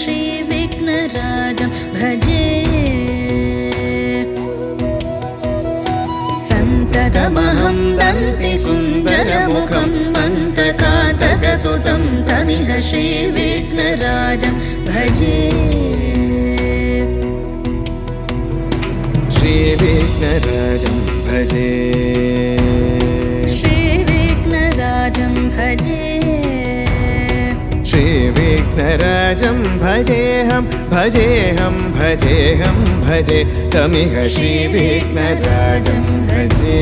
श्रीविघ्नराजं भजे सन्ततमहं वन्दे सुन्दरमुखं मन्तकातकसुतं तमिह श्रीविघ्नराजं भजे श्रीविघ्नराजं भजे श्रीविघ्नराजं भजे श्रीविघ्नराजं भजेऽहं भजेऽहं भजेऽहं भजे तमिह श्रीविघ्नराजं भजे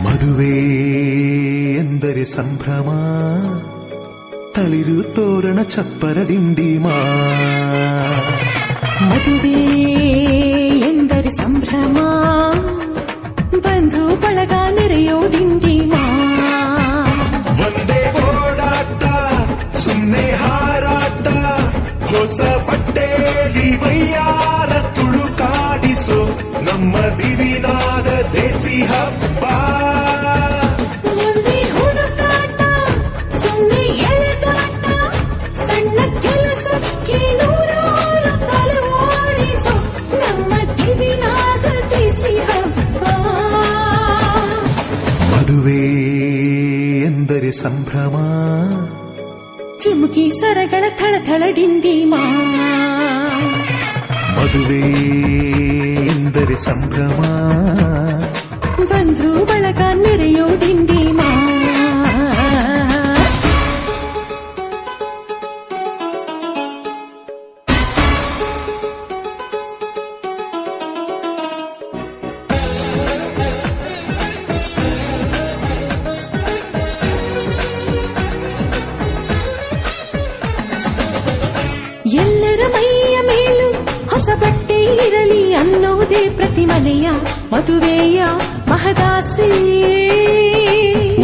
ಮದುವೆ ಎಂದರೆ ಸಂಭ್ರಮ, ತಳಿರು ತೋರಣ ಚಪ್ಪರ ಡಿಂಡಿಮಾ. ಮದುವೆ ಎಂದರೆ ಸಂಭ್ರಮ, ಬಂಧು ಬಳಗ ನೆರೆಯೋ ಡಿಂಡಿಮಾ. ಒಂದೇ ಓಡಾಟ ಸುಮ್ಮನೆ ಹಾರಾಟ, ಹೊಸ ಬಟ್ಟೆಲಿ ವೈಯಾರ ತುಳುಕಾಡಿಸೋ ನಮ್ಮ ದಿವಿನಾದ ದೇಸಿ ಹಬ್ಬ. ಒಂದೇ ಹುಡುಕಾಟ ಸುಮ್ಮನೆ ಎಳೆದ ಎಂದರೆ ಸಂಭ್ರಮ, ಚಿಮುಕಿ ಸರಗಳ ಥಳಥಳ ಡಿಂಡಿಮಾ. ಮದುವೆ ಎಂದರೆ ಸಂಭ್ರಮ, ಬಂಧು ಬಳಗ ನೆರೆಯೋ ಡಿಂಡಿಮಾ. ಎಲ್ಲರ ಮೈಯ ಮೇಲೂ ಹೊಸ ಬಟ್ಟೆ ಇರಲಿ ಅನ್ನೋದೇ ಪ್ರತಿ ಮನೆಯ ಮದುವೆಯ ಮಹದಾಸೆ.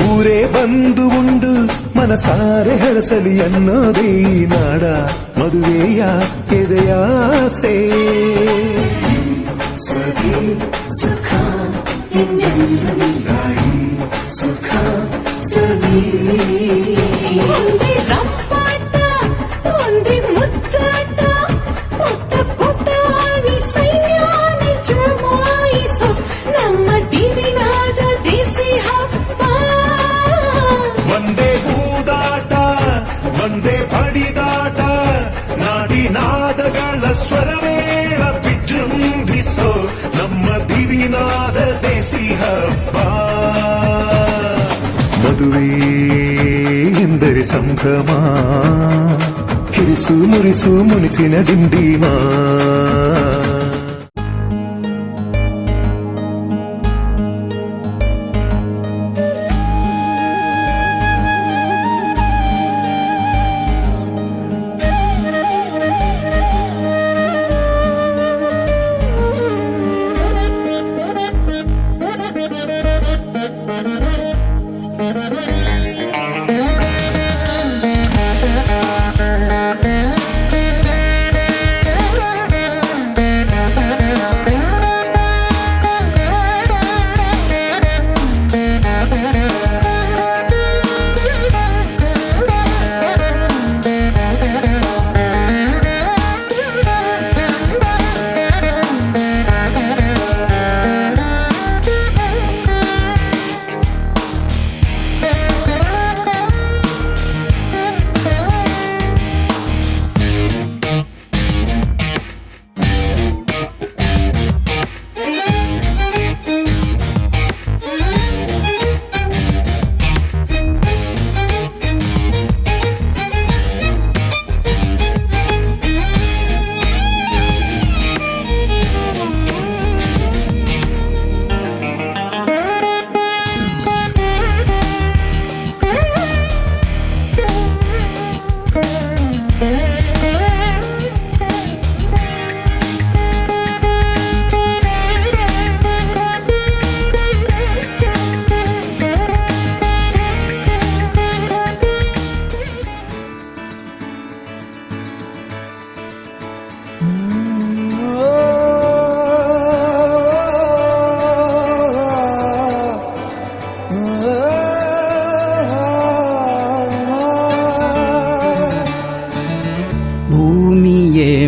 ಊರೇ ಬಂದು ಉಂಡು ಮನಸಾರೆ ಹರಸಲಿ ಅನ್ನೋದೇ ನಾಡ ಮದುವೆಯ ಎದೆಯಾಸೆ. ಸದಿ ಸುಖ ಸುಖ ಸದಿ ಒಂದೇ ರಂಪಾಟ ಒಂದೇ ಮುದ್ದಾಟ, ಪುಟ್ಟ ಪುಟಾಣಿ ಸೈನ್ಯಾನಿ ಜಮಾಯಿಸೋ ನಮ್ಮ ದಿವಿನಾದ ದೇಸಿ ಹಬ್ಬ. ಒಂದೇ ಹೂದಾಟ ಒಂದೇ ಪಡಿದಾಟ, ನಾಡಿನಾದಗಳ ಸ್ವರವೇಳ ವಿಜೃಂಭಿಸೋ ನಮ್ಮ ದಿವಿನಾದ ದೇಸಿ ಹಬ್ಬ. ಮದುವೆ ಎಂದರೆ ಸಂಭ್ರಮ, ಕಿರಿಸು ಮುರಿಸು ಮುನಿಸಿನ ಡಿಂಡಿಮಾ.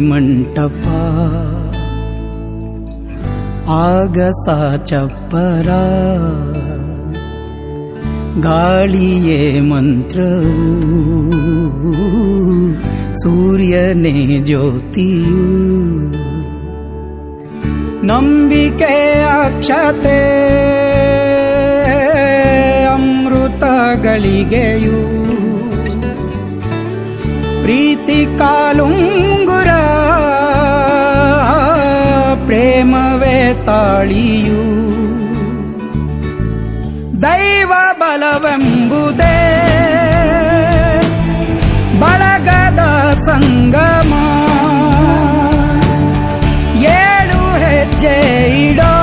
ಮಂಟಪ ಆಗಸ ಚಪ್ಪರ ಗಾಳಿಯೇ ಮಂತ್ರವು ಸೂರ್ಯನೇ ಜ್ಯೋತಿಯು ನಂಬಿಕೆ ಅಕ್ಷತೆ ಅಮೃತ ಗಳಿಗೆಯು ಪ್ರೀತಿ ಕಾಲುಂಗುರ ಪ್ರೇಮವೇ ತಾಳಿಯು ದೈವ ಬಲವೆಂಬುದೇ ಬಳಗದ ಸಂಗಮ ಏಳು ಹೆಜ್ಜೆ ಇಡೋ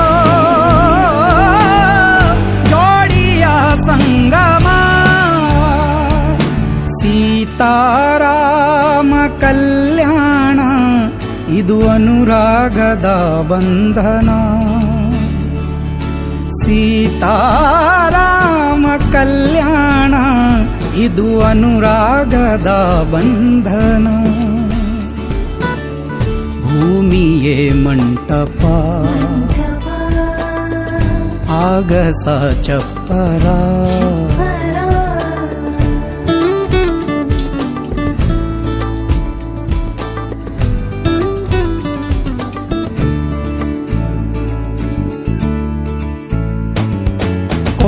ಜೋಡಿಯ ಸಂಗಮ ಸೀತಾರಾಮ ಕಲ್ಯಾಣ ಇದು ಅನುರಾಗದ ಬಂಧನ ಸೀತಾರಾಮ ಕಲ್ಯಾಣ ಇದು ಅನುರಾಗದ ಬಂಧನ ಭೂಮಿಯೇ ಮಂಟಪ ಆಗಸ ಚಪ್ಪರ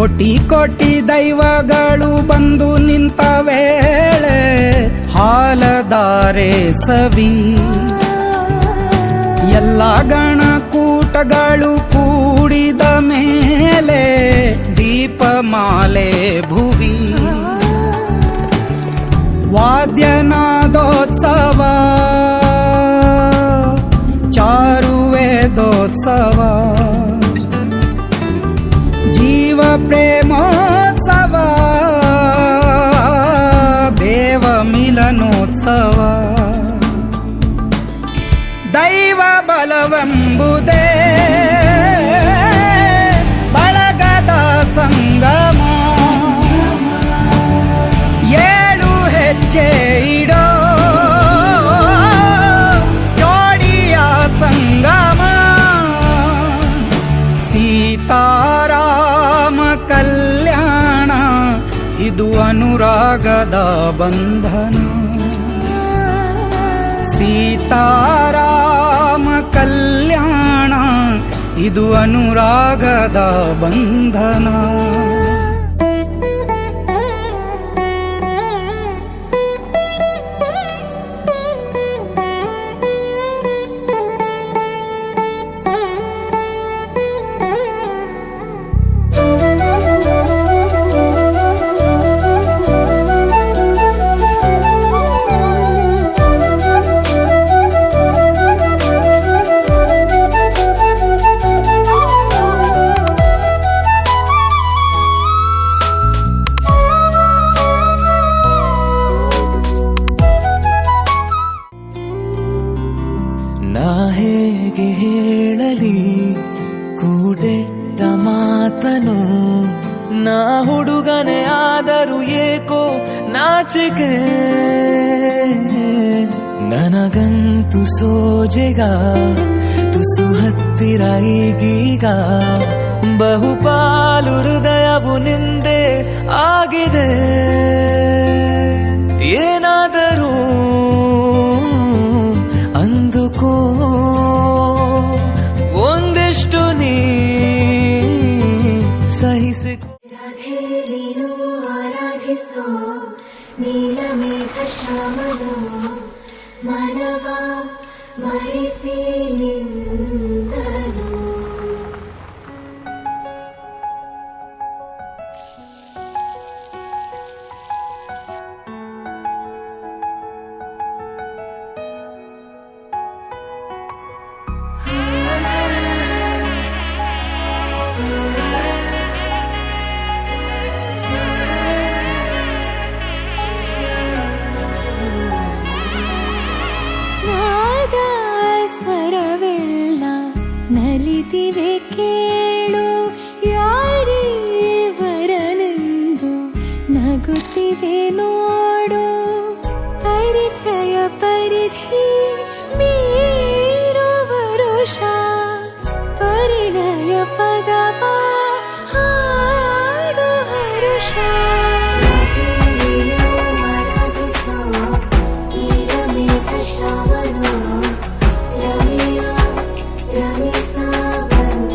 ಕೋಟಿ ಕೋಟಿ ದೈವಗಳು ಬಂದು ನಿಂತ ವೇಳೆ ಹಾಲದಾರೆ ಸವಿ ಎಲ್ಲ ಗಣಕೂಟಗಳು ಕೂಡಿದ ಮೇಲೆ ದೀಪಮಾಲೆ ಭುವಿ ವಾದ್ಯನಾದೋತ್ಸವ ಚಾರುವೇದೋತ್ಸವ ಜೀವ ಪ್ರೇಮೋತ್ಸವ ದೇವ ಮಿಲನೋತ್ಸವ ದೈವ ಬಲವೆಂಬುದೇ ಬಳಗದ ಸಂಗಮ ಏಳು ಹೆಜ್ಜೆ ಇಡೋ ಜೋಡಿಯ ಸಂಗಮ ಸೀತಾರಾಮ ಕಲ್ಯಾಣ ಇದು ಅನುರಾಗದ ಬಂಧನ ಸೀತಾರಾಮ ಕಲ್ಯಾಣ ಇದು ಅನುರಾಗದ ಬಂಧನ ನಾ ಹೇಗೆ ಹೇಳಲಿ ಕೂಡೆಟ್ಟ ಮಾತನು ನಾ ಹುಡುಗನೇ ಆದರೂ ಏಕೋ ನಾಚಿಕೆ ನನಗಂತೂ ಸೋಜೆಗ ತುಸು ಹತ್ತಿರ ಈಗೀಗ ಬಹುಪಾಲು ಹೃದಯವು ನಿಂದೆ ಆಗಿದೆ ಏನಾದರೂ ಅಂದುಕೋ ಒಂದಿಷ್ಟು ನೀ ಸಹಿಸಿಕೋ ರಾಧೆ ನೀನು ಆರಾಧಿಸೋ ನೀಲಮೇಘ ಶ್ಯಾಮನು ಮನವ ಮರಿಸಿ ನಿಂದನು ನಾದ ಸ್ವರವೆಲ್ಲ ನಲಿದಿವೆ ಕೇಳು ಯಾರೇ ವರನೆಂದು ನಗುತ್ತಿವೆ ನೋಡು ಪರಿಚಯ ಪರಿಧಿ ಮೀರು ವರುಷ ಪರಿಣಯ ಪದವ ಹಾಡು ಹರುಷ ಶ್ರಾವಣ ರಮೆಯ ರಮಿಸ ಬಂದ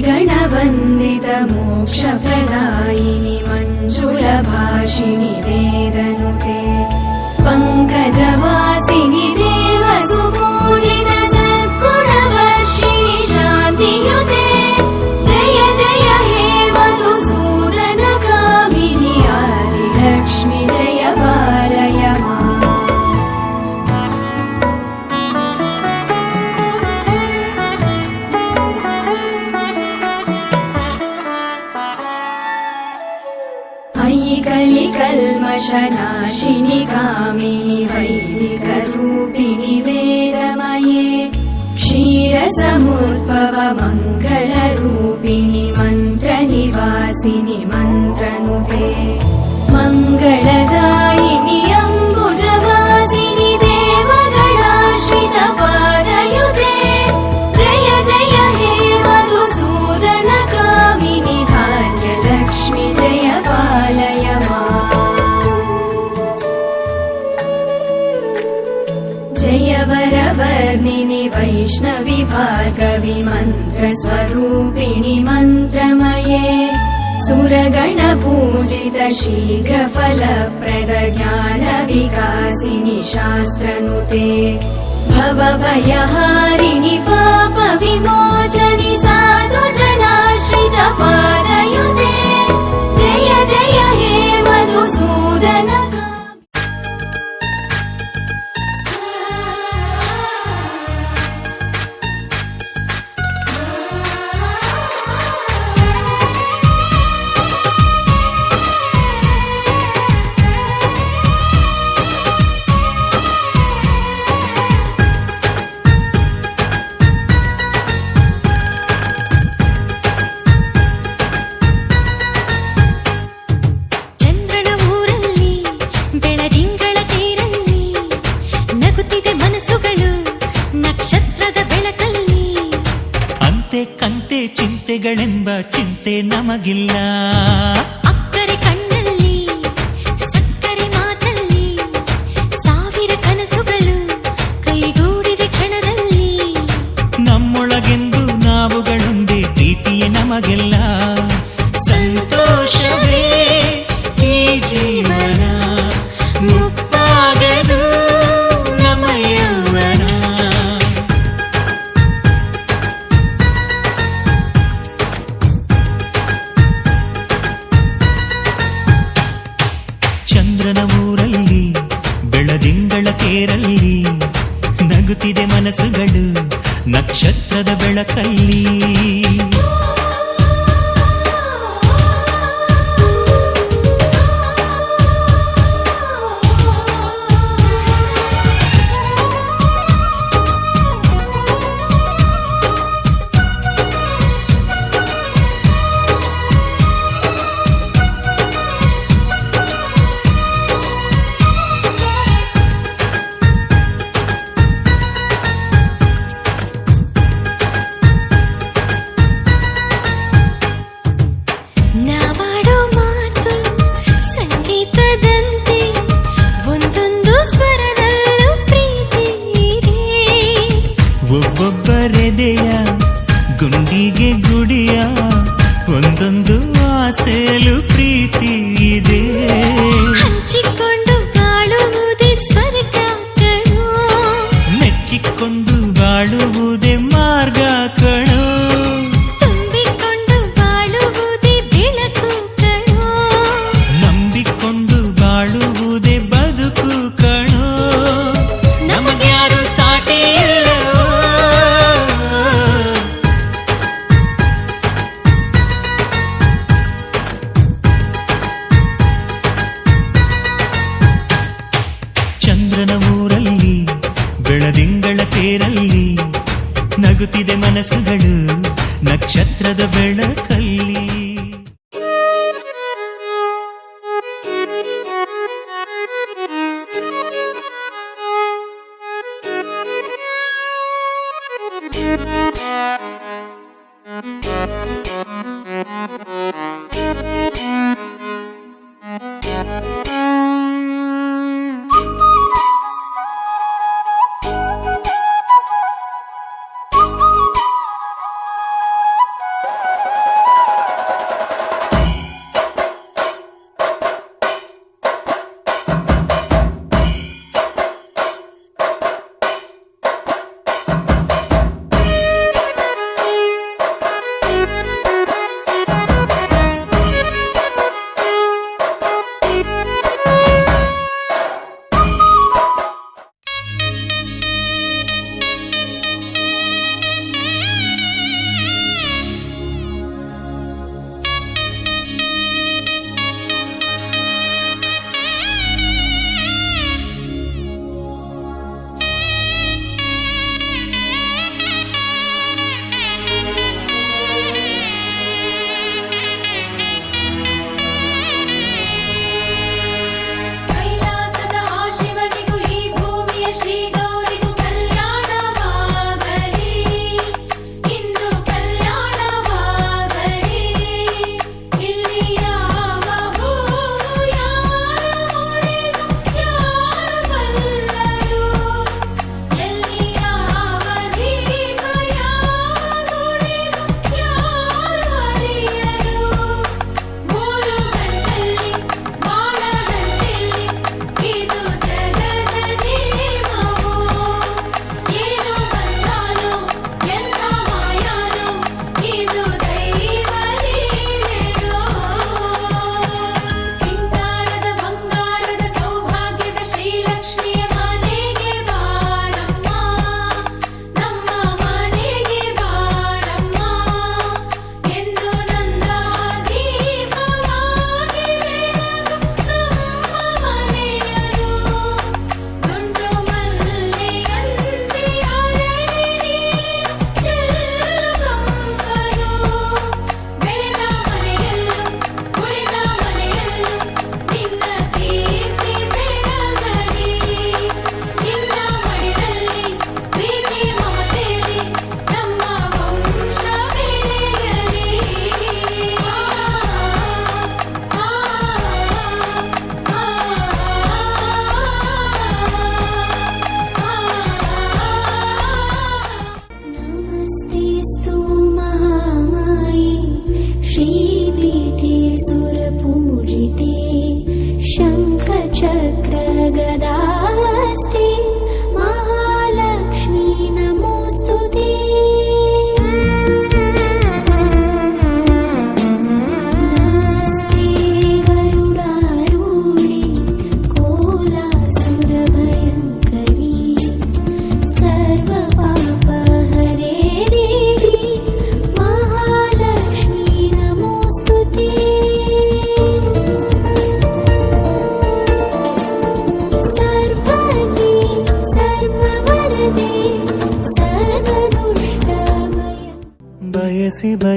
श्रीगणवन्दित मोक्षप्रदायिनि मञ्जुलभाषिणि वेदनुते पङ्कजवासिनि देवसुपूजित सद्गुणवर्षिणि शान्तियुते जय जय हे मधुसूदनकामिनि आदिलक्ष्मि जय पालय माम्। कलिकल्मषनाशिनि कामिनि वैदिकरूपिणि वेदमये क्षीरसमुद्भव मङ्गलरूपिणि मन्त्रनिवासिनि मन्त्रनुते मङ्गलदायिनि अम्बुजवासिनि देवगणाश्रित पादयुते जय जय हे मधुसूदनकामिनि धान्यलक्ष्मि जय पालय माम्। जय वरवर्णिनि वैष्णवि भार्गवि मन्त्रस्वरूपिणि मन्त्रमये सुरगणपूजित शीघ्रफलप्रद ज्ञानविकासिनि शास्त्रनुते भवभयहारिणि पापविमोचनि साधुजनाश्रित पादयुते जय जय हे मधुसूदनकामिनि। ಕಂತೆ ಚಿಂತೆಗಳೆಂಬ ಚಿಂತೆ ನಮಗಿಲ್ಲ ಅಕ್ಕರೆ ಕಣ್ಣಲ್ಲಿ ಸಕ್ಕರೆ ಮಾತಲ್ಲಿ ಸಾವಿರ ಕನಸುಗಳು ಕೈಗೂಡಿದ ಕ್ಷಣದಲ್ಲಿ ನಮ್ಮೊಳಗೆಂದು ನಾವುಗಳೊಂದೇ ಪ್ರೀತಿಯೇ ನಮಗೆಲ್ಲ ಸಂತೋಷವೇ ಈ ಜೀವನ ಮುಪ್ಪಾಗದು ನಮ್ಮ ಯೌವನ ಚಂದ್ರನ ಊರಲ್ಲಿ ಬೆಳದಿಂಗಳ ತೇರಲ್ಲಿ ನಗುತ್ತಿದೆ ಮನಸ್ಸುಗಳು ನಕ್ಷತ್ರದ ಬೆಳಕಲ್ಲಿ ನಾವಾಡೋ ಮಾತು ಸಂಗೀತದಂತೆ ಒಂದೊಂದು ಸ್ವರದಲ್ಲೂ ಪ್ರೀತಿ ಇದೆ ಒಬ್ಬೊಬ್ಬರೆದೆಯ ಗುಂಡಿಗೆ ಗುಡಿಯ ಒಂದೊಂದು ಆಸೆಯಲು ಪ್ರೀತಿ ಇದೆ ಹಂಚಿಕೊಂಡು ಬಾಳುವುದೇ ಸ್ವರ್ಗ ಕಣೋ ಮೆಚ್ಚಿಕೊಂಡು ಬಾಳುವುದೇ ಮಾರ್ಗ ಕಣೋ ತುಂಬಿಕೊಂಡು ಬಾಳುವುದೇ ಬೆಳಕು ಕಣೋ ನಂಬಿಕೊಂಡು ಬಾಳುವುದೇ ಬದುಕು ಕಣೋ ನಮಗ್ಯಾರು ಸಾಟಿ ಇಲ್ಲವೋ ಚಂದ್ರನ ಊರಲ್ಲಿ ಬೆಳದಿಂಗಳ ತೇರಲ್ಲಿ ನಗುತ್ತಿದೆ ಮನಸ್ಸುಗಳು ನಕ್ಷತ್ರದ ಬೆಳಕಲ್ಲಿ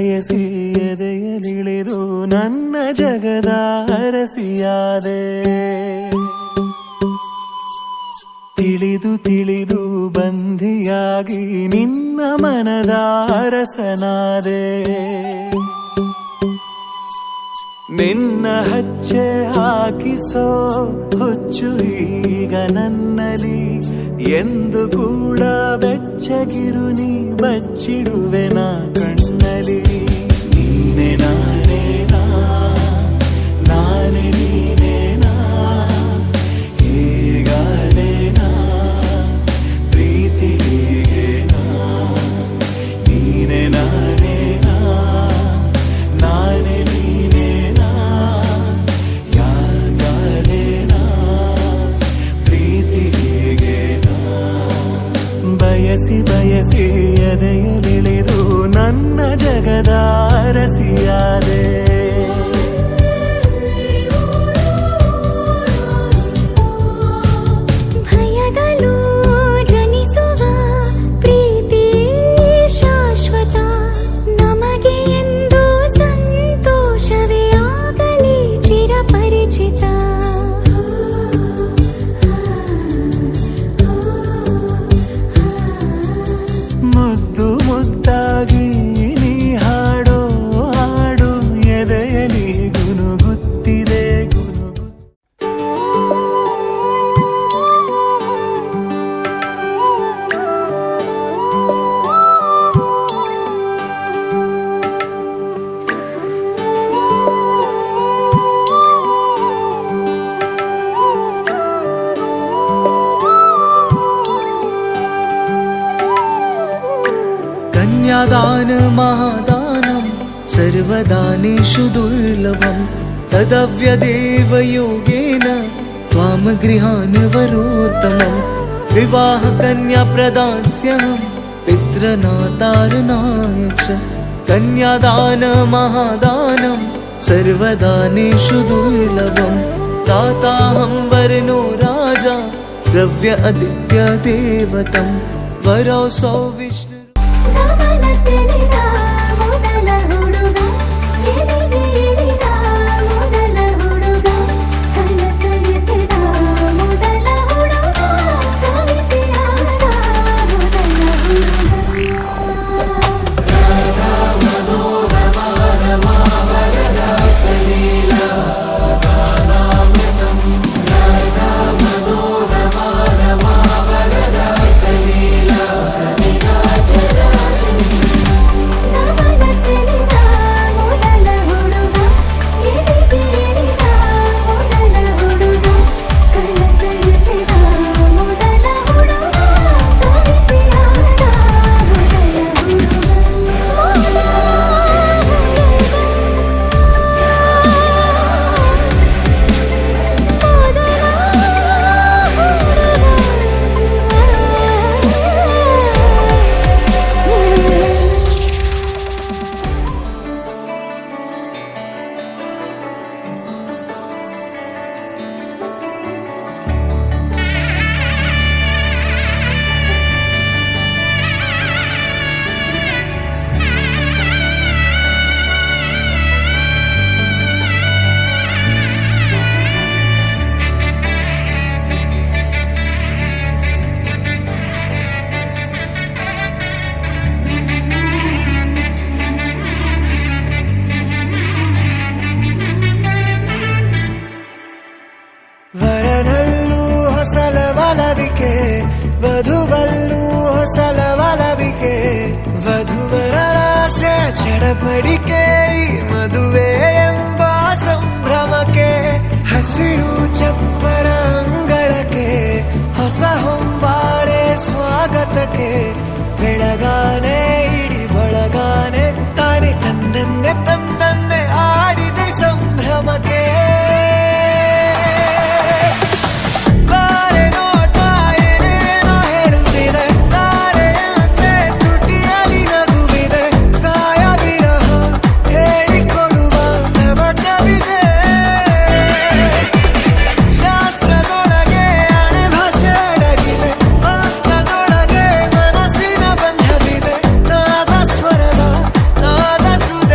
ಬಯಸಿ ಎದೆಯಲಿಳಿದು ನನ್ನ ಜಗದ ಅರಸಿಯಾದೆ. ತಿಳಿದು ತಿಳಿದು ಬಂಧಿಯಾಗಿ ನಿನ್ನ ಮನದ ಅರಸನಾದೆ. ನಿನ್ನ ಹಚ್ಚೆ ಹಾಕಿಸೋ ಹುಚ್ಚು ಈಗ ನನ್ನಲ್ಲಿ ಎಂದು ಕೂಡ ಬೆಚ್ಚಗಿರು ನೀ ಬಚ್ಚಿಡುವೆ ನಾ ಕಣ್ಣಲ್ಲಿ. ನೀನೆ ನಾನೇನಾ ನಾನೇ ನೀನೇನಾ ಹೀಗಾದೇನಾ ಪ್ರೀತಿ ಹೀಗೇನಾ. ನೀನೆ ನಾನೇನಾ ನಾನೇ ನೀನೇನಾ ಯಾಗಾದೇನಾ ಪ್ರೀತಿ ಹೀಗೇನಾ. ಬಯಸಿ ಬಯಸಿ ಎದೆಯಲಿಳಿದು ನನ್ನ ಜಗದ ಅರಸಿಯಾದೆ. ಭಯದಲ್ಲೂ ಜನಿಸುವ ಪ್ರೀತಿ ಶಾಶ್ವತ. ನಮಗೆ ಎಂದು ಸಂತೋಷವೇ ಆಗಲಿ ಚಿರಪರಿಚಿತ. ಮುದ್ದು ಮುದ್ದಾಗಿ ನೀ ಹಾಡೋ ಹಾಡು ಎದೆಯಲಿ ಗುನುಗುತ್ತಿದೆ ಗುನುಗು. कन्यादान महादानं सर्वदानेषु दुर्लभं. तदव्यदेव योगेन त्वां गृहान् वरोत्तमं. विवाह कन्या प्रदास्यहं पितृनातारणाय च. कन्यादान महादानं सर्वदानेषु दुर्लभं. दाताहं वर्णो राजा द्रव्य आदित्य देवतं. वरौसौ विष्णु ಗಮನ ಸೆಳೆದ ಮೊದಲ ಹುಡುಗ, ಎದೆಗೆ ಇಳಿದ ಮೊದಲ ಹುಡುಗ, ಕನಸರಿಸಿದ ಮೊದಲ ಹುಡುಗ, ಕವಿತೆಯಾದ ಮೊದಲ ಹುಡುಗ. ಗಮನ ಸೆಳೆದ ಮೊದಲ ಹುಡುಗ, ಎದೆಗೆ ಇಳಿದ ಮೊದಲ ಹುಡುಗ, ಕನಸರಿಸಿದ ಮೊದಲ ಹುಡುಗ, ಕವಿತೆಯಾದ ಮೊದಲ ವರನಲ್ಲೂ ಹೊಸಲ ಒಲವಿಕೆ, ವಧುವಲ್ಲೂ ಹೊಸಲ ಒಲವಿಕೆ. ವಧುವರರಾಸೆ ಚಡಪಡಿಕೆ ಈ ಮದುವೆ ಎಂಬ ಸಂಭ್ರಮಕ್ಕೆ. ಹಸಿರು ಚಪ್ಪರ ಅಂಗಳಕ್ಕೆ ಹೊಸ ಹೊಂಬಾಳೆ ಸ್ವಾಗತಕ್ಕೆ. ಬೆಳಗಾನೆ ಇಡಿ ಬಳಗಾನೆ ತಾನೆ ತನ್ನನ್ನೇ ತಂದನ್ನೇ ಆಡಿದೆ ಸಂಭ್ರಮಕ್ಕೆ. ಬಾರೆ ನೋಟ ಏನೇನೋ ಹೇಳುತ್ತಿದೆ, ತಾರೆಯಂತೆ ತುಟಿಯಲ್ಲಿ ನಗುವಿದೆ. ಕಾಯ ವಿರಹ ಹೇಳಿಕೊಡುವ ನವಕವಿದೆ. ಶಾಸ್ತ್ರದೊಳಗೆ ಹಣೆ ಭಾಷೆ ಅಡಗಿದೆ, ಮಂತ್ರದೊಳಗೆ ಮನಸ್ಸಿನ ಬಂಧವಿದೆ. ನಾದ ಸ್ವರದ ನಾದ ಸುಧ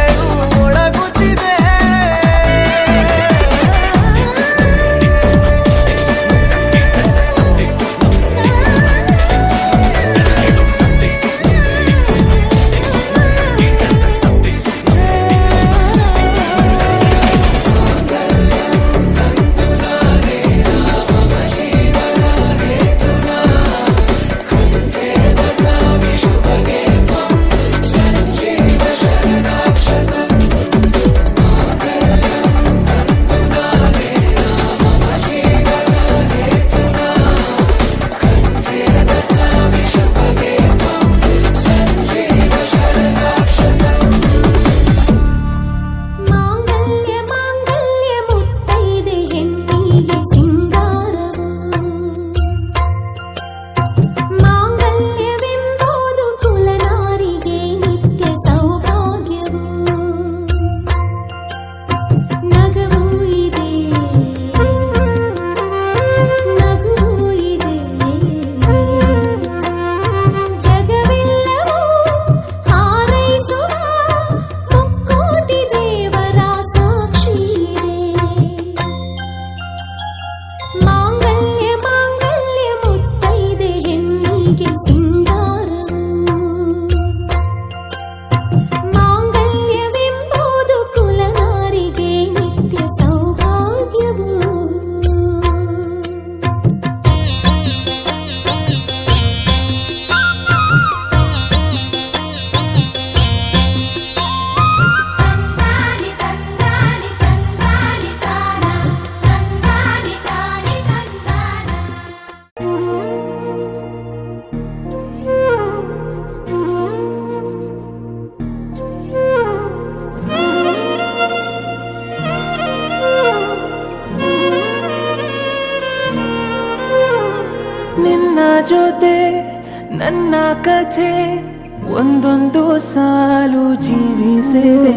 ಜೊತೆ ನನ್ನ ಕಥೆ ಒಂದೊಂದು ಸಾಲು ಜೀವಿಸಿದೆ.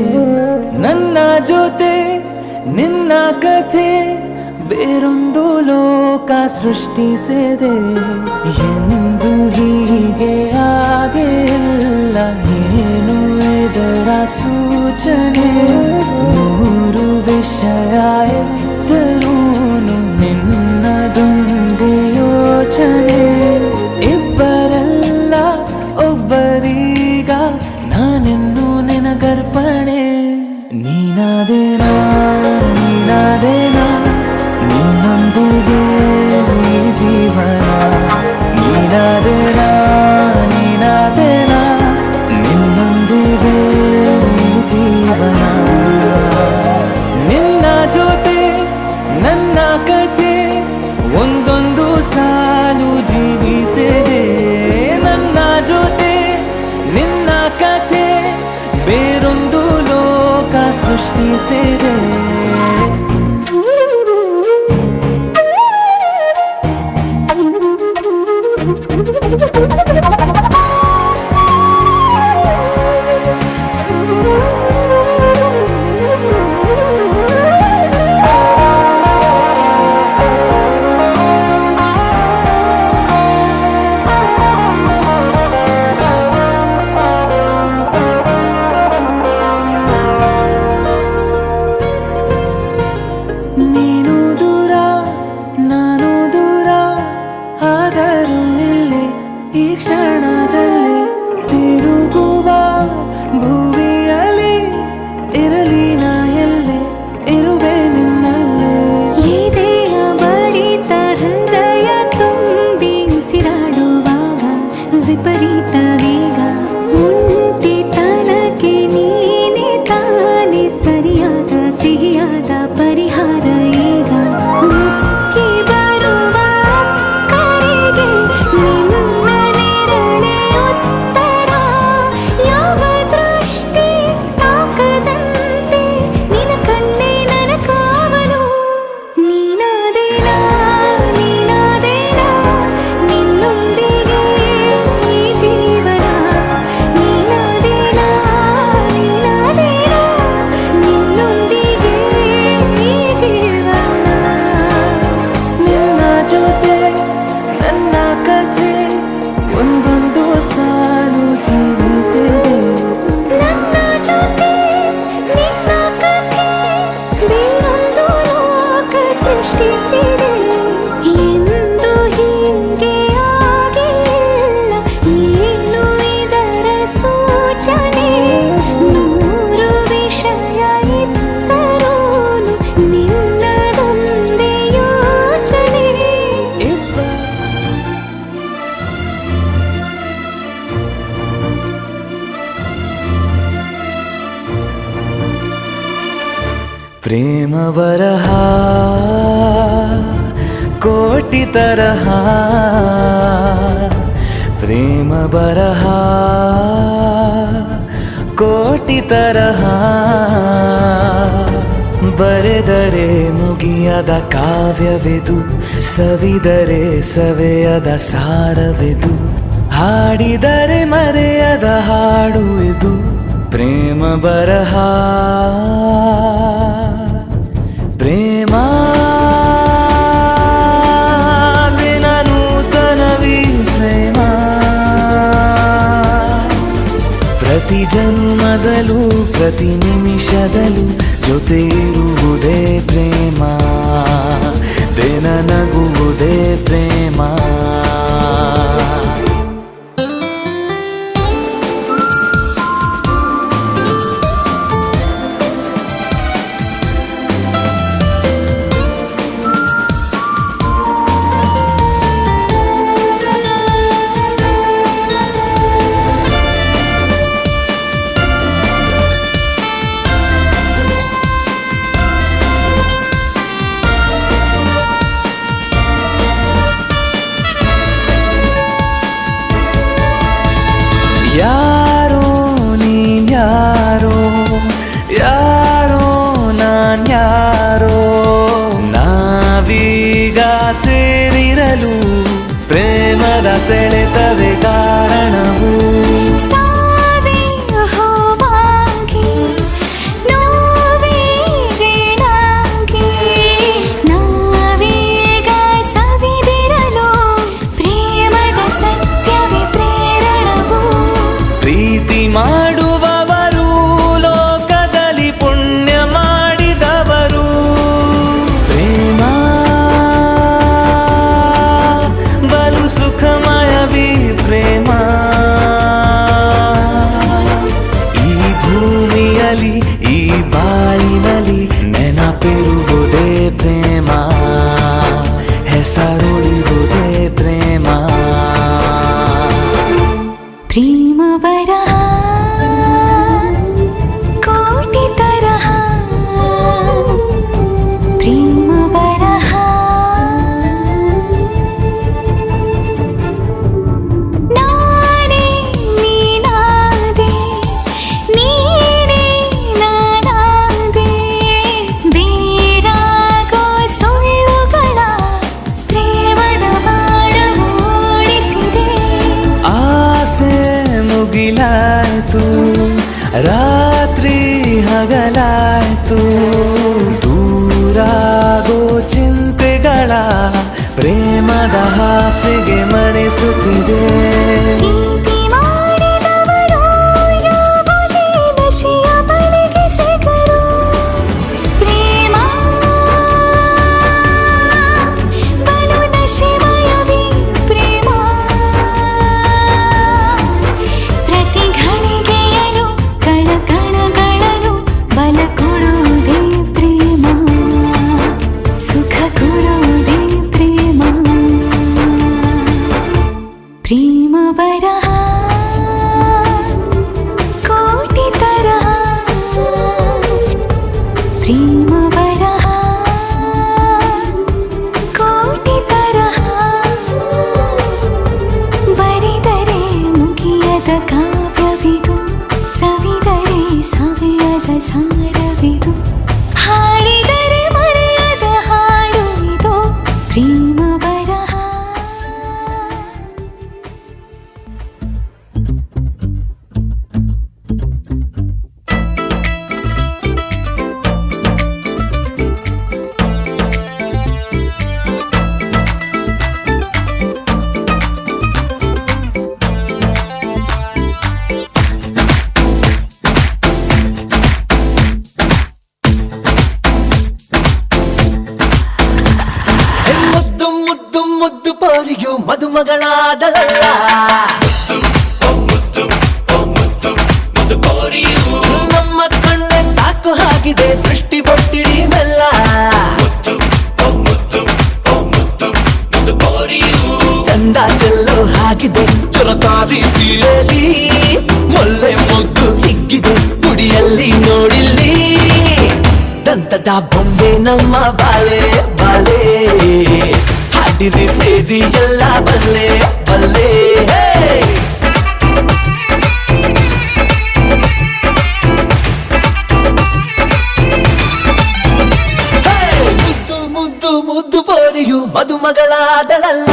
ನನ್ನ ಜೊತೆ ನಿನ್ನ ಕಥೆ ಬೇರೊಂದು ಲೋಕ ಸೃಷ್ಟಿಸಿದೆ. ಎಂದು ಹೀಗೆ ಆಗಿಲ್ಲ, ಏನು ಇದರ ಸೂಚನೆ? ನೂರು ವಿಷಯ ಎತ್ತರೂನು ನಿನ್ನದೊಂದೇ ಯೋಚನೆ. ಇಬ್ಬರಲ್ಲ ಒಬ್ಬರೀಗ ನಾನೆನ್ನು ನಿನಗರ್ಪಣೆ. ನೀನಾದೇನಾ ನೀನಾದೇನಾ ನಿನ್ನೊಂದಿಗೆ ಈ ಜೀವನ. ನೀನಾದೇನಾ ನೀನಾದೇನಾ ನಿನ್ನೊಂದಿಗೆ ಈ ಜೀವನ. ನಿನ್ನ ಜೊತೆ ನನ್ನ ಕಥೆ ಒಂದೊಂದು ಸಾಲು ಜೀವಿಸಿದೆ. ನನ್ನ ಜೊತೆ ನಿನ್ನ ಕಥೆ ಬೇರೊಂದು ಲೋಕ ಸೃಷ್ಟಿಸಿದೆ. ನೀನು ದೂರ ನಾನು ದೂರ ಆದರೂ ಇಲ್ಲೇ ಈ ಕ್ಷಣದಲ್ಲಿ ತಿರುಗುವ ಭುವಿಯಲ್ಲಿ ಇರಲಿ ನಾ ಎಲ್ಲೇ ಇರುವೆ ನಿನ್ನಲ್ಲೇ. ಈ ದೇಹ ಬಡಿತ ಹೃದಯ ತುಂಬಿ ಉಸಿರಾಡುವಾಗ ವಿಪರೀತ ವೇಗ. ಒಂಟಿತನಕ್ಕೆ ನೀನೆ ತಾನೆ ಸರಿಯಾದ ಸಿಹಿಯಾದ ಪರಿಹಾರ ಈಗ. ಉಕ್ಕಿ ಬರುವ ಕರೆಗೆ ನಿನ್ನ ನೆರಳೆ ಉತ್ತರ. ಯಾವ ದೃಷ್ಟಿ ತಾಕದಂತೆ ನಿನ್ನ ಕಣ್ಣೇ ನನ್ನ ಕಾವಲು. ನೀನಾದೇನಾ ನೀನಾದೇನಾ ನಿನ್ನೊಂದಿಗೆ ಈ ಜೀವನ. ನೀನಾದೇನಾ ನೀನಾದೇನಾ ನಿನ್ನೊಂದಿಗೆ ಈ ಜೀವನ. ನಿನ್ನ ಜೊತೆ ನನ್ನ ಕಥೆ ಒಂದೊಂದು ಸಾಲು ಜೀವಿಸಿದೆ. ನನ್ನ ಜೊತೆ ನಿನ್ನ ಕಥೆ ಬೇರೊಂದು ಲೋಕ ಸೃಷ್ಟಿಸಿದೆ. ಎಂದು ಹೀಗೆ ಆಗಿಲ್ಲ, ಏನು ಇದರ ಸೂಚನೆ? ನೂರು ವಿಷಯ ಇತ್ತರೂನು ನಿನ್ನದೊಂದೇ ಯೋಚನೆ. ಪ್ರೇಮ ಬರಹ ಕೋಟಿ ತರಹ. ಪ್ರೇಮ ಬರಹ ಕೋಟಿ ತರಹ. ಬರೆದರೆ ಮುಗಿಯದ ಕಾವ್ಯವಿದು, ಸವಿದರೆ ಸವೆಯದ ಸಾರವಿದು. ಹಾಡಿದರೆ ಮರೆಯದ ಹಾಡು ಇದು ಪ್ರೇಮ ಬರಹ. ಪ್ರೇಮ ದಿನ ನೂತನವಿ ಪ್ರೇಮ. ಪ್ರತಿ ಜನ್ಮದಲ್ಲೂ ಪ್ರತಿ ನಿಮಿಷದಲ್ಲೂ ಜೊತೆ ಇರುವುದೇ ಪ್ರೇಮ. ದಿನ ನಗುವುದೇ ಪ್ರೇಮ. ಈ ಬಾಳಿನಲ್ಲಿ ನೆನಪಿರುವುದೇ ಪ್ರೇಮ, ಹೆಸರುಳಿರುವುದೇ ಪ್ರೇಮ. ಪ್ರೇಮ ಬರಹ ಕೋಟಿ ತರಹ, ಪ್ರೇಮ ಬರಹ ನಾನೇ ನೀನಾದೆ, ನೀನೇ ನಾನಾದೆ, ಬೇರಾಗೋ ಸುಳ್ಳುಗಳ ಪ್ರೇಮದ ಬಾಣ ಮೂಡಿಸಿದೆ. ಆಸೆ ಮುಗಿಲಾಯ್ತು, ರಾತ್ರಿ ಹಗಲಾಯ್ತು, ದೂರಾಗೋ ಚಿಂತೆಗಳ ಪ್ರೇಮದ ಹಾಸಿಗೆ ಮರೆಸುತ್ತಿದೆ. ಪ್ರೀತಿ ಮಾಡಿದವರು ಯಾವುದೇ ನಶೆಯ ಬಲೆಗೆ ಸಿಗರು. ಪ್ರೇಮ ಬಲು ನಶೆಮಯವೇ ಪ್ರೇಮ. ಪ್ರತಿ ಘಳಿಗೆಯಲು ಕಣಕಣಗಳಲು ಬಲ ಕೊಡುವುದೇ ಪ್ರೇಮ, ಸುಖ ಕೊಡುವುದೇ ಪ್ರೇಮ. ಪ್ರೇಮ ಬರಹ ಕೋಟಿ ತರಹ, ಪ್ರೇಮ ಬರಹ ಕೋಟಿ ತರಹ. ಬರಿದರೆ ಮುಗಿಯದ ಕಾವ್ಯವಿದು, ಸವಿದರೆ ಸವಿಯದ ಸಾರವಿದು, ಹಾಡಿದರೆ ಮರೆಯದ ಹಾಡು ಇದು ಪ್ರೇಮ ಬರಹ. ಮುದ್ದು ಮುದ್ದು ಮುದ್ದು ಪೋರಿಯು ಮದುಮಗಳಾದಳಲ್ಲ, ನಮ್ಮ ಕಣ್ಣೆ ತಾಕು ಹಾಕಿದೆ ದೃಷ್ಟಿ ಬೊಟ್ಟಿಡಿ ಮೆಲ್ಲ. ಚಂದ ಚೆಲ್ಲೋ ಹಾಕಿದೆ ಚೊರಕಾರಿ ಸೀರೆಲಿ, ಮೊಲ್ಲೆ ಮುದ್ದು ಹಿಗ್ಗಿದೆ ಗುಡಿಯಲ್ಲಿ ನೋಡಿಲ್ಲಿ. ದಂತದ ಬೊಂಬೆ ನಮ್ಮ ಬಾಲೆ ಬಾಲೆ, ಹಾಡಿರಿ ಸೇರಿ ಎಲ್ಲ ಬಲ್ಲೆ ಬಲ್ಲೆ. ಮುದ್ದು ಮುದ್ದು ಮುದ್ದು ಪೋರಿಯು ಮದುಮಗಳಾದಳಲ್ಲ,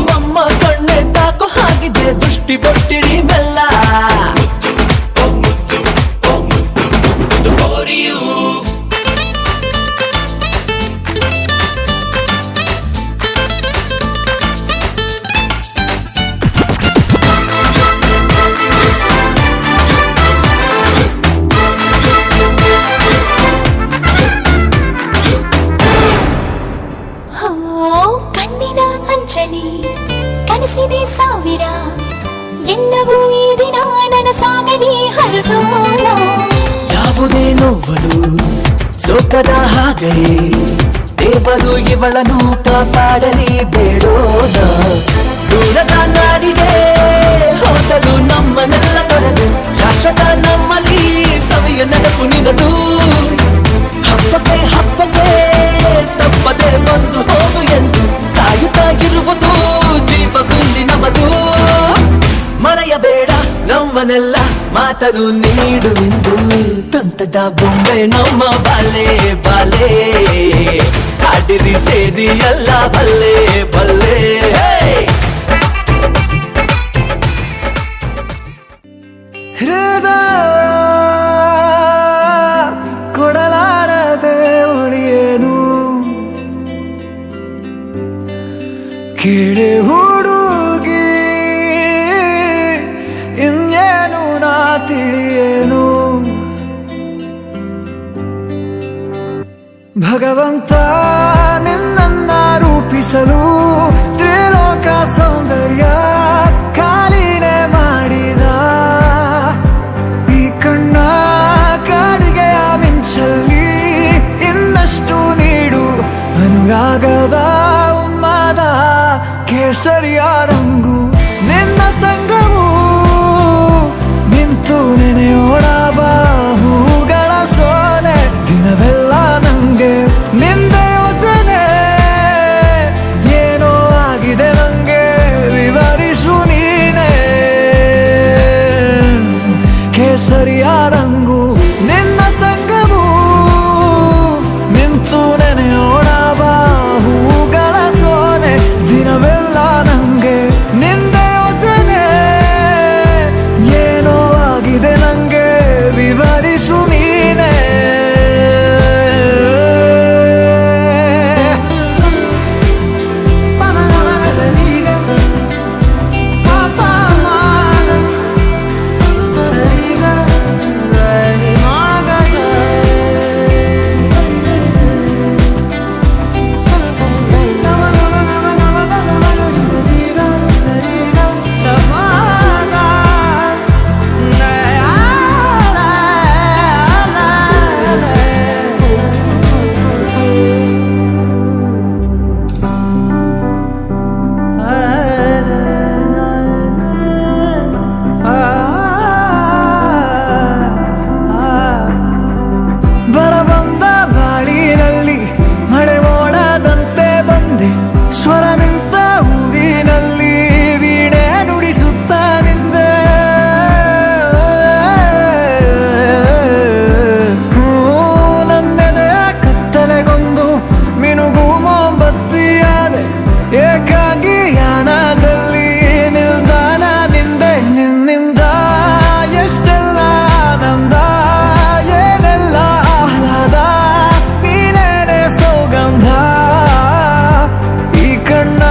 ನಮ್ಮ ಕಣ್ಣೆ ತಾಕು ಹಾಕಿದೆ ದೃಷ್ಟಿ ಬೊಟ್ಟಿಡಿ ಮೆಲ್ಲ. ಹೋ ಕಣ್ಣಿನ ಅಂಚಲಿ ಕನಸಿದೆ ಸಾವಿರ, ಎಲ್ಲವೂ ಈ ದಿನ ನನಸಾಗಲಿ ಹರಸೋಣ. ಯಾವುದೇ ನೋವದು ಸೋಕದ ಹಾಗೆ ದೇವರು ಇವಳನ್ನು ಕಾಪಾಡಲಿ ಬೇಡೋಣ. ದೂರದ ನಾಡಿಗೆ ಹೋದಳು ನಮ್ಮನ್ನೆಲ್ಲ ತೊರೆದು, ಶಾಶ್ವತ ನಮ್ಮಲ್ಲಿ ಸವಿಯ ನೆನಪು ನಿನದು. ಹಬ್ಬಕ್ಕೆ ಹಬ್ಬಕ್ಕೆ ತಪ್ಪದೆ ಬಂದು ಹೋಗು ಎಂದು ಕಾಯುತ್ತಾಗಿರುವುದು ಜೀವವಿಲ್ಲಿ ನಮ್ಮದು. ಮರೆಯಬೇಡ ನಮ್ಮನೆಲ್ಲ ಮಾತನು ನೀಡು ಎಂದು, ತಂತದ ಬೊಂಬೆ ನಮ್ಮ ಬಾಲೆ ಬಾಲೆ, ಹಾಡಿರಿ ಸೇರಿ ಎಲ್ಲ ಬಲ್ಲೆ ಬಲ್ಲೆ. ಹೃದಯ ಕೊಡಲಾರದೆ ಉಳಿಯೇನು, ಕೇಳೆ ಹುಡುಗಿ ಇನ್ನೇನು ನಾ ತಿಳಿಯೇನು. ಭಗವಂತ ನಿನ್ನನ್ನ ರೂಪಿಸಲು ತ್ರಿಲೋಕ ಸೌಂದರ್ಯ ಖಾಲಿನೇ ಮಾಡಿ ಕೇಸರಿಯ ರಂಗು ನಿನ್ನ ಸಂಗವು ನಿಂತು ನೆನೆಯೋಣ ಬಾ ಹೂಗಳ ಸೋನೆ ದಿನವೆಲ್ಲ ನಂಗೆ ನಿಂದೆ ಯೋಚನೆ ಏನೋ ಆಗಿದೆ ನಂಗೆ ವಿವರಿಸು ನೀನೆ ಬರಬಂದ ಬಾಳಿನಲ್ಲಿ ಮಳೆ ಮೋಡದಂತೆ ಬಂದೆ ಸ್ವರ ನಿಂತ ಊರಿನಲ್ಲಿ ವೀಣೆ ನುಡಿಸುತ್ತ ನಿಂದೆ ನನ್ನೆದೆ ಕತ್ತಲೆಗೊಂದು ಮಿನುಗು ಮೊಂಬತ್ತಿಯಾದೆ ಏಕಾಗಿ ಯಾನದಲ್ಲಿ ನಿಲ್ದಾಣ ನಿಂದೆ ನಿನ್ನಿಂದ ಎಷ್ಟೆಲ್ಲ ಆನಂದ ಏನೆಲ್ಲ ಆಹ್ಲಾದ ನೀನೇನೆ ಸೌಗಂಧ ಈ ಕಣ್ಣ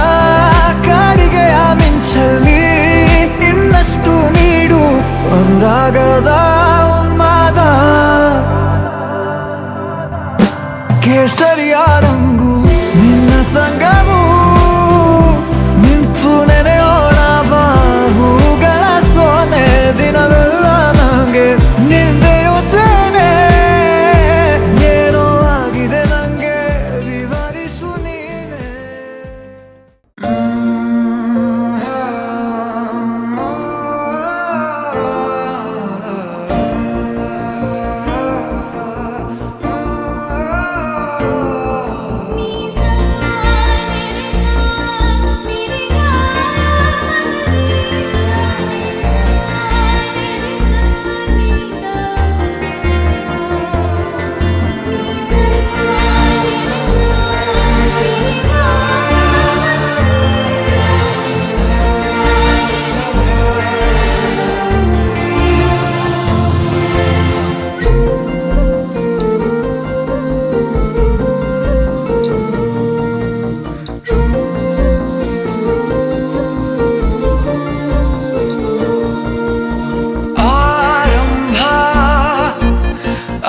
ಕಾಡಿಗೆಯ ಮಿಂಚಲ್ಲಿ ಇನ್ನಷ್ಟು ನೀಡು ಅನುರಾಗದ ಉನ್ಮಾದ ಕೇಸರಿಯ ರಂಗು ನಿನ್ನ ಸಂಗವು ನಿಂತು ನೆನೆಯೋಣ ಬಾ ಹೂಗಳ ಸೋನೆ ದಿನವೆಲ್ಲ ನಂಗೆ ನಿಂದೆ ಯೋಚನೆ ಏನೋ ಆಗಿದೆ ನಂಗೆ ವಿವರಿಸು ನೀನೆ ನಿಸಾ ನಿರಿಸಾ ನಿರಿಗಾ ಮಗರಿಸಾ ನಿಸಾ ನಿರಿಸಾ ನಿಗಾ ನಿಸಾ ನಿರಿಸಾ ನಿರಿಗಾ ಮಗರಿಸಾ ನಿಸಾ ಆರಂಭ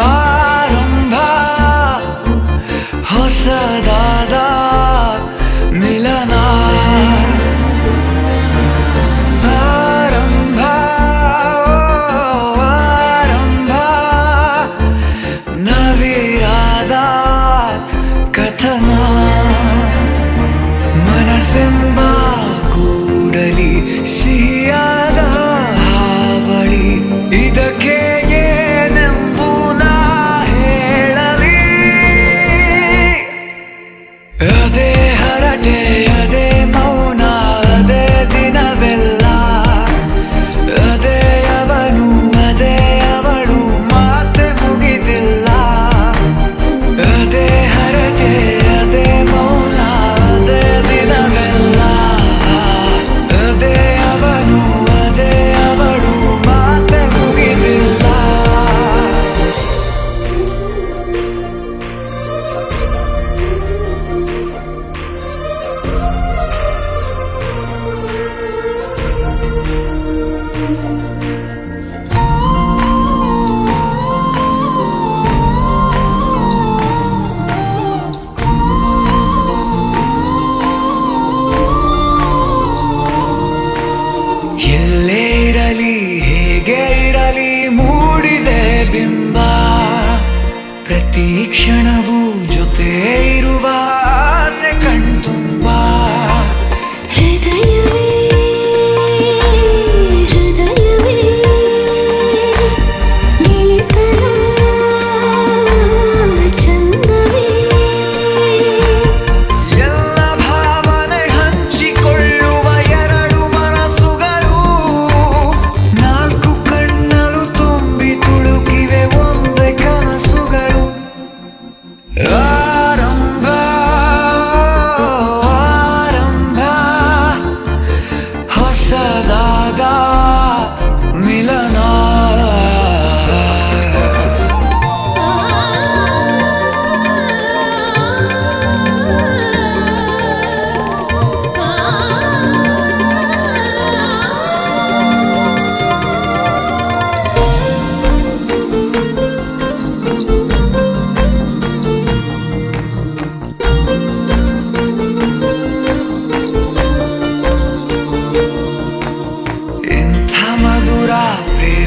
ಆರಂಭ ಹೊಸದಾದ ಮಿಲನ ಆರಂಭ ಆರಂಭ ನವಿರಾದ ಕಥನ ಮನಸ್ಸೆಂಬ ಕೂಡಲಿ ಸಿಹಿಯಾದ ಹಾವಳಿ ಇದಕ್ಕೆ ಏನೆಂದು ನಾ ಹೇಳಲಿ ಅದೇ ಹರಟೆ ಅದೇ ಮೌನ ಅದೇ ದಿನವೆಲ್ಲ ಅದೇ ಅವನು ಅದೇ ಅವಳು ಮಾತೆ ಮುಗಿದಿಲ್ಲ ಅದೇ ಹರಟೆ ಅದೇ ಮೌನ ಅದೇ ದಿನವೆಲ್ಲ ಅದೇ ಅವನು ಅದೇ ಅವಳು ಮಾತೆ ಮುಗಿದಿಲ್ಲ ಎಲ್ಲೇ ಇರಲಿ ಹೇಗೆ ಇರಲಿ ಮೂಡಿದೆ ಬಿಂಬ ಪ್ರತಿ ಕ್ಷಣವೂ ಜೊತೆ ಇರುವ ಆಸೆ ಕಣ್ತುಂಬ ಹೃದಯವೇ ಹೃದಯವೇ ಗೆಳೆತನ ಚಂದವೇ ಎಲ್ಲ ಭಾವನೆ ಹಂಚಿಕೊಳ್ಳುವ ಎರಡು ಮನಸ್ಸುಗಳು ನಾಲ್ಕು ಕಣ್ಣಲು ತುಂಬ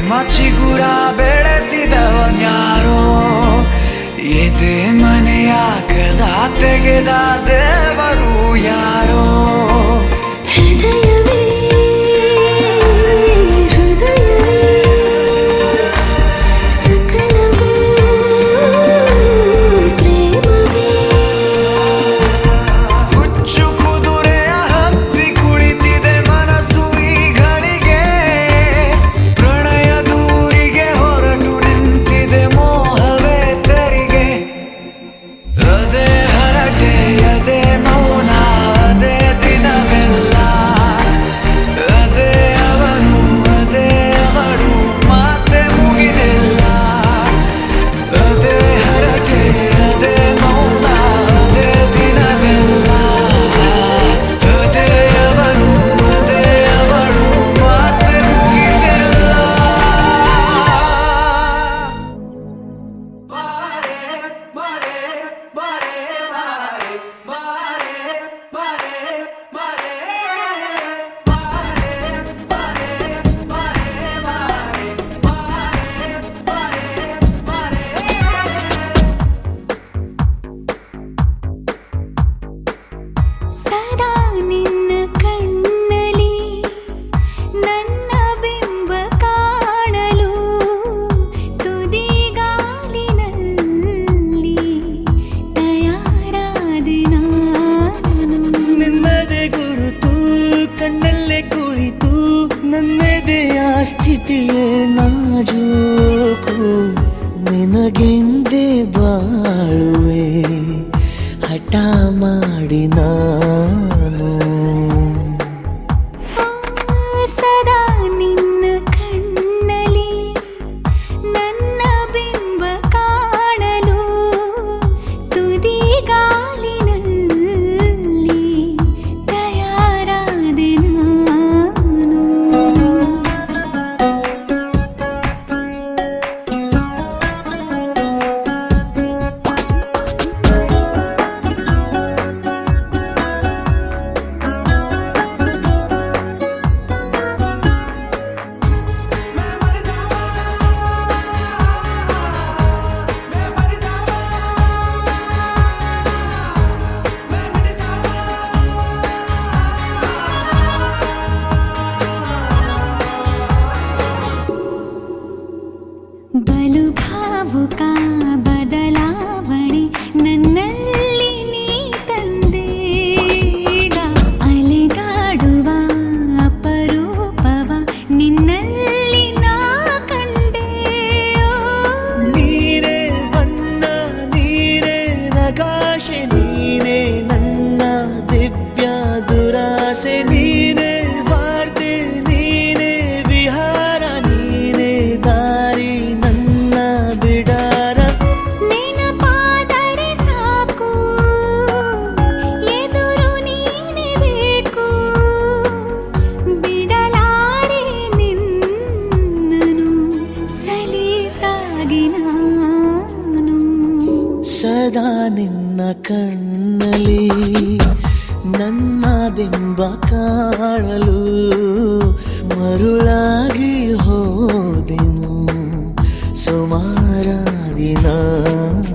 ಪ್ರೇಮ ಚಿಗುರ ಬೆಳೆಸಿದವನ್ಯಾರೋ ಎದೆ ಮನೆಯ ಕದ ತೆಗೆದ ದೇವರು ಯಾರೋ ಹೃದಯವೇ ಹೃದಯವೇ ಸಕಲವೂ ಪ್ರೇಮವೇ ಹುಚ್ಚು ಕುದುರೆಯ ಹತ್ತಿ ಕುಳಿತಿದೆ ಮನಸ್ಸು ಈ ಗಳಿಗೆ ಪ್ರಣಯ ದೂರಿಗೆ ಹೊರಟು ನಿಂತಿದೆ ಮೋಹವೇ ತೆರಿಗೆ ಅದೇ ಹರಟೆ ಅದೇ ಮೌನ ಅದೇ ದಿನವೆಲ್ಲ ಅದೇ ಅವನು ಅದೇ ಅವಳು ಮಾತೆ ಮುಗಿದಿಲ್ಲ ಅದೇ ಹರಟೆ ಅದೇ ಮೌನ ಅದೇ ದಿನವೆಲ್ಲ ಅದೇ ಅವನು ಅದೇ ಅವಳು ಮಾತೆ ಮುಗಿದಿಲ್ಲ ಸದಾ ನಿನ್ನ ಕಣ್ಣಲಿ ನನ್ನ ಬಿಂಬ ಕಾಣಲು ತುದಿಗಾಲಿನಲ್ಲಿ ತಯಾರಾದೆ ನಾನು ನಿನ್ನದೇ ಗುರುತು ಕಣ್ಣಲ್ಲೇ ಕುಳಿತು ನನ್ನದೆಯ ಸ್ಥಿತಿಯೇ ನಾಜೂಕು ನಿನಗೆಂದೇ ಬಾಳುವೆ ಹಠ ಮಾಡಿ ನಾನು ಸದಾ ನಿನ್ನ ಕಣ್ಣಲಿ ನನ್ನ ಬಿಂಬ ಕಾಣಲು ತುದಿಗಾಲಿನಲ್ಲಿ ತಯಾರಾದೆ ನಾನು ಬಲು ಭಾವುಕ ಬದಲಾವಣೆ ನನ್ನಲ್ಲಿ ನೀ ತಂದೆ ಈಗ ಅಲೆದಾಡುವ ಅಪರೂಪವ ನಿನ್ನಲ್ಲಿ ನಾ ಕಂಡೆ ನೀನೇ ಬಣ್ಣ ನೀನೇ ನಗಾಶೆ ನೀನೇ ನನ್ನ ದಿವ್ಯ ದುರಾಸೆ ನೀನೇ ವಾರ್ತೆ ನೀನೇ ವಿಹಾರ ನೀನೇ ದಾರಿ ನನ್ನ ಬಿಡಾರ ನೆನಪಾದರೆ ಸಾಕು ಎದುರು ನೀನೇ ಬೇಕು ಬಿಡಲಾರೆ ನಿನ್ನನು ಸಲೀಸಾಗಿ ನಾನು ಸದಾ ನಿನ್ನ ಕಣ್ಣಲಿ ನನ್ನ ಬಿಂಬ ಕಾಣಲು ಮರುಳಾಗಿ ಹೋದೆನು ಸುಮಾರಾಗಿ ನಾನು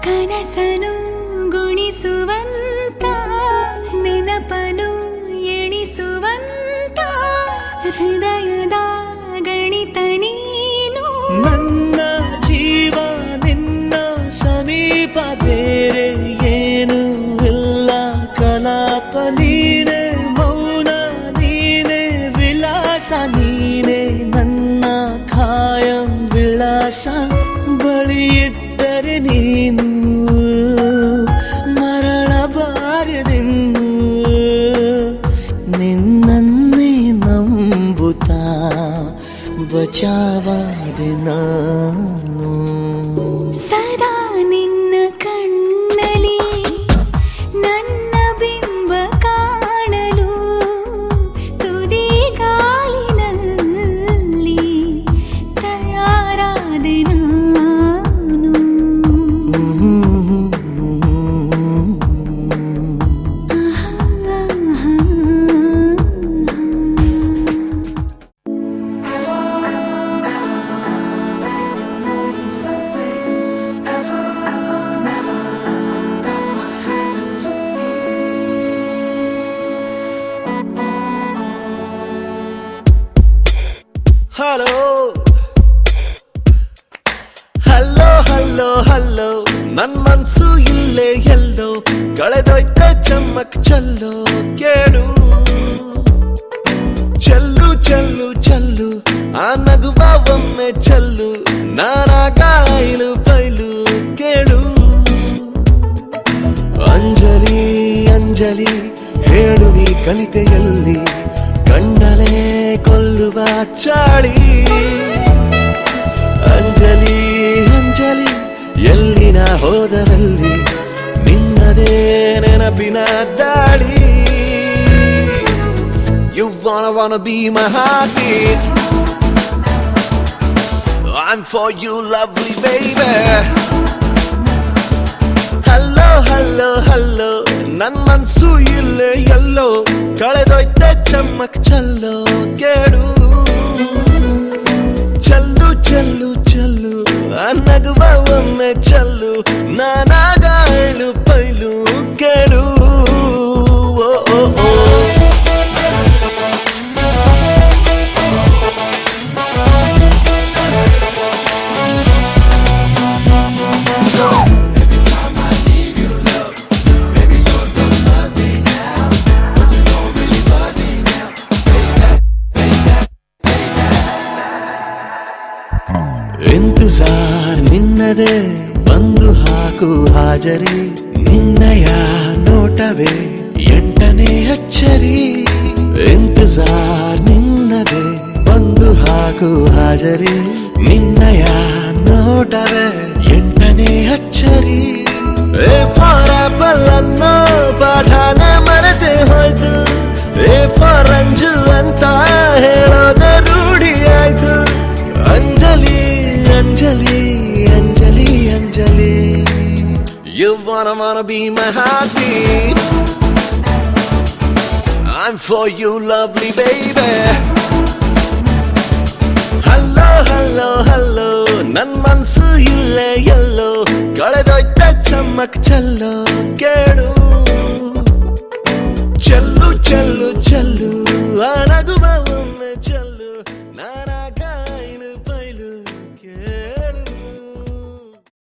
ಕನಸನು ಗುಣಿಸುವಂತ ನೆನಪನು ಎಣಿಸುವಂತ ಹೃದಯದ ಗಣಿತ ನೀನು ನನ್ನ ಜೀವ ನಿನ್ನ ಸಮೀಪ ಬೇರೆ ಏನು ಇಲ್ಲ ಕಲಾಪ ನೀನೆ ಮೌನ ನೀನೆ ವಿಲಾಸ ನೀನೆ ನನ್ನ ಖಾಯಂ ವಿಳಾಸ ಬಳಿಯಿದ್ದರೆ ನೀನು ಮರಳಬಾರದೆನ್ನು ನಿನ್ನನ್ನೇ ನಂಬುತ್ತಾ ಬಚಾವಾದೆ ನಾನು ಸದಾ ನಿನ್ನ ಕಣ್ಣ ನನ್ ಮನ್ಸು ಇಲ್ಲೇ ಎಲ್ಲೋ ಕಳೆದೋಯ್ತೆ ಚಮ್ಮಕ್ ಚಲ್ಲೋ ಕೇಳು ಚೆಲ್ಲು ಚೆಲ್ಲು ಚೆಲ್ಲು ಆ ನಗುವ ಒಮ್ಮೆ ಚೆಲ್ಲು ನಾನಾಗ ಐಲು ಬೈಲು ಕೇಳು ಅಂಜಲಿ ಅಂಜಲಿ ಹೇಳು ನೀ ಕಲಿತೆಯಲ್ಲಿ ಕಣ್ಣಲೇ ಕೊಲ್ಲುವ ಚಾಳಿ ಅಂಜಲಿ ಅಂಜಲಿ ಎಲ್ಲಿನ ಹೋದರಲ್ಲಿ ನಿನ್ನದೇ ನೆನಪಿನ ದಾಳಿ You wanna be my heartbeat I'm for you lovely baby Hello hello hello ನನ್ ಮನ್ಸು ಇಲ್ಲೇ ಎಲ್ಲೋ ಕಳೆದೋಯ್ತೆ ಚಮ್ಮಕ್ ಚಲ್ಲೋ ಕೇಳು ಚೆಲ್ಲು ಚೆಲ್ಲು ಚೆಲ್ಲು ಆ ನಗುವ ಒಮ್ಮೆ ಚೆಲ್ಲು ನಾನಾಗ ಐಲು ಪೈಲು ಕೇಳು ಓ ಓ ಓ ಇಂತಜಾರ್ ನಿನ್ನದೇ ಬಂದು ಹಾಕು ಹಾಜರಿ ನಿನ್ನಯ ನೋಟವೇ ಎಂಟನೇ ಅಚ್ಚರಿ ಇಂತಜಾರ್ ನಿನ್ನದೇ ಬಂದು ಹಾಕು ಹಾಜರಿ ನಿನ್ನಯ ನೋಟವೇ ಎಂಟನೇ ಅಚ್ಚರಿ ಎ ಫಾರ್ ಆಪಲ್ ಅನ್ನೋ ಪಾಠನ ಮರೆತೆ ಹೋಯ್ತು ಎ ಫಾರ್ ಅಂಜು ಅಂತ ಹೇಳೋದೆ ರೂಢಿ ಆಯ್ತು Anjali Anjali Anjali Anjali You wanna be my heartbeat I'm for you lovely baby Hello hello hello ನನ್ ಮನ್ಸು ಇಲ್ಲೇ ಎಲ್ಲೋ ಕಳೆದೋಯ್ತೆ ಚಮ್ಮಕ್ ಚಲ್ಲೋ ಕೇಳು ಚೆಲ್ಲು ಚೆಲ್ಲು ಚೆಲ್ಲು